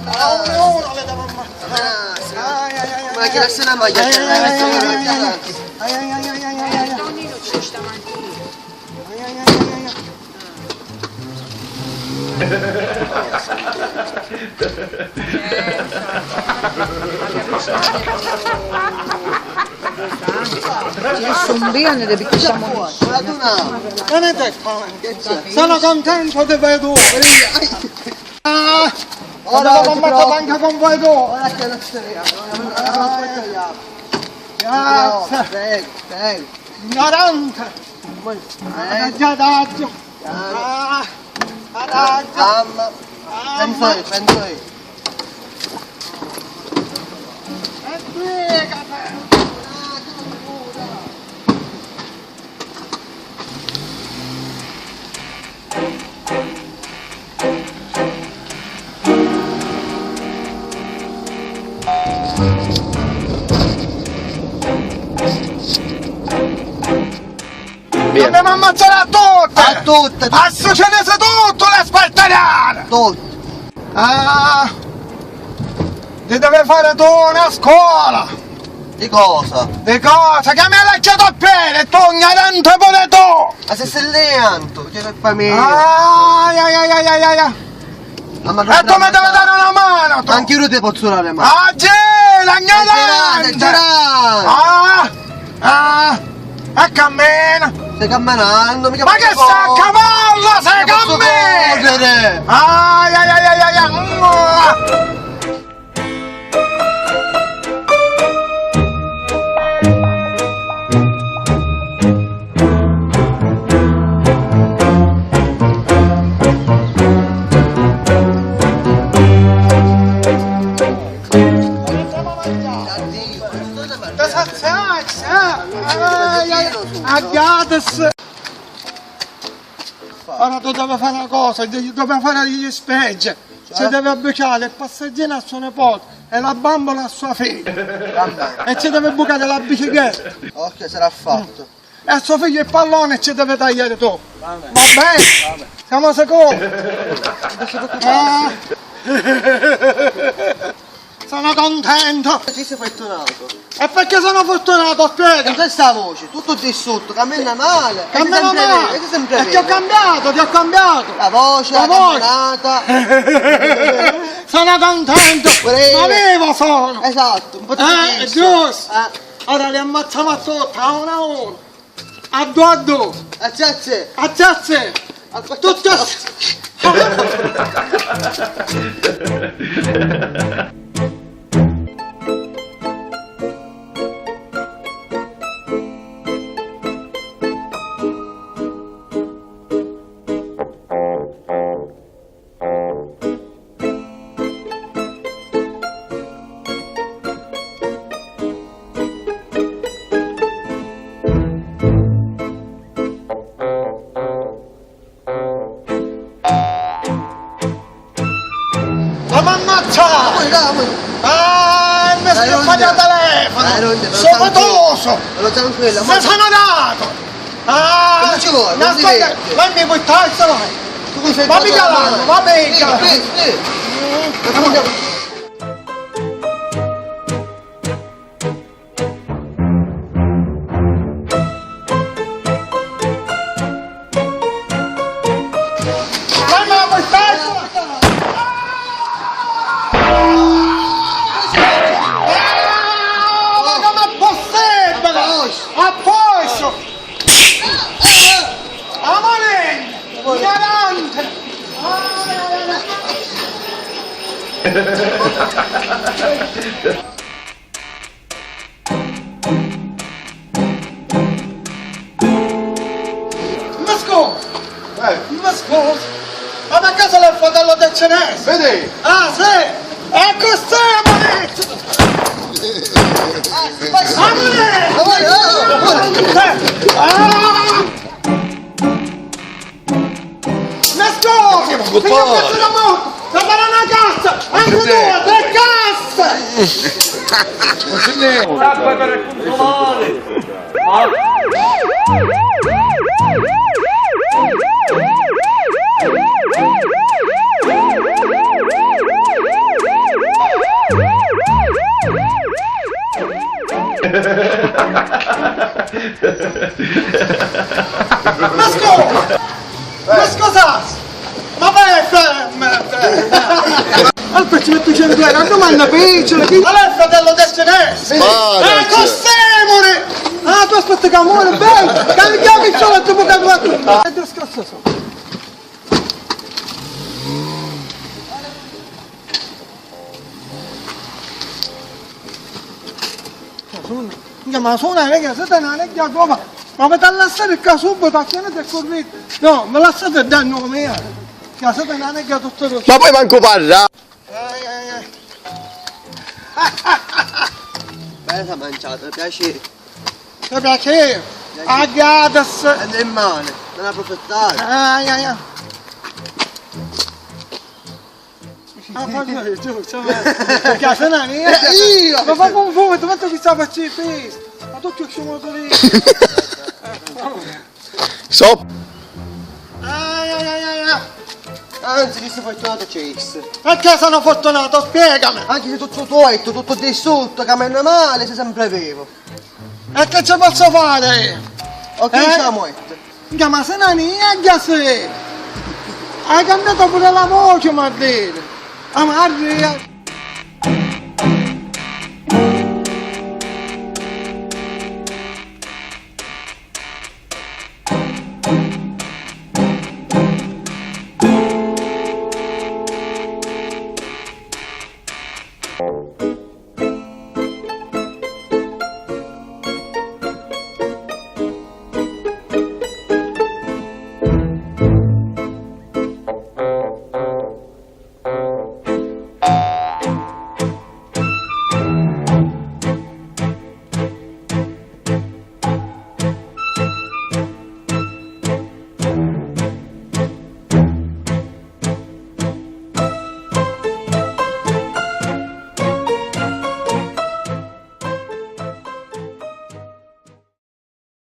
uno le devo ammazzare. Ma che lascia la maglia? Tonino ci sta sono bene le picchiamo. Venite qua. Sono contento di voi due. Ora devo combattere anche con voi due. Grazie. Ignorante. Adagio. Calma. Penso io. E spiegate. Dobbiamo ammazzare a tutte! A tutte! A succedesse tutto le spartaniane! Tutte! Ti deve fare tu una scuola! Di cosa? Di cosa? Che mi hai lasciato a piedi, tu ignorante pure tu! Ma se sei leanto, c'è colpa mia! E tu mi devi dare una mano tu! Anche io ti posso dare la mano! Ah, ignorante! E cammina! Stai camminando, mica Ma che sta a cavallo, sei cammina! Ora tu devi fare una cosa, devi fare gli speggi, ci deve abbucare il passeggino a suo nipote e la bambola a sua figlia e ci deve bucare la bicicletta. Ok, sarà fatto. E a suo figlio il pallone ci deve tagliare tu. Va bene? Siamo sicuri? Sono contento! Ci sei fortunato! E perché sono fortunato? Spiega! Con questa voce, tutto distrutto, cammina male! Cammina male! E ti ho cambiato! La voce, la camminata! Sono contento! Ma vivo sono! Esatto, un po' di giusto! Ora li ammazziamo a tutti, a uno a uno! A due a due! A zazze! A zazze! Tutti mi sono sbagliato telefono! Sono toso! Sei sono dato! Cosa ci vuoi? Ma mi puoi tagliare? Ma mi calamo, va bene! Ma scusa, ma per caso è il fratello del cinese? Vedi? Ah sì! E cos'è moneta? Ma scusa! Da fare una cassa! Anche tu, 3 casse! Acqua per il consolare! Ma scusa! Ma scusa! Ma vai ferma! Allora ci metto 100 euro, a domanda piccola! Ma lei è il fratello del celeste! Costemone! Ah, tu aspetta che amore, bello! Carichiamo il sole e tu bucato a tu! E te scazzo so! Ma sono una che siete una neglia come, ma potete lasciare il caso subito, acchianete il corretto. No, me lasciate dare il nome mio. Che siete una neglia tutto rosso. Ma poi manco parla! Bella mangiata, piacere. Ti piace? A gatas. È in mano, non la approfittare. Ah, fai giù, perché se non è Io! ma fa un fumo, ti metto che sta facendo questo. Ma tu che sciamo lì. So! Anzi, che sei fortunato Chase. Perché sono fortunato? Spiegami. Anche se tutto tuo, tutto distrutto, che mi male, sei sempre vivo. E che ci posso fare? Ok, siamo morto. Ma se non è se hai cambiato pure la voce, ma dire. Amarri.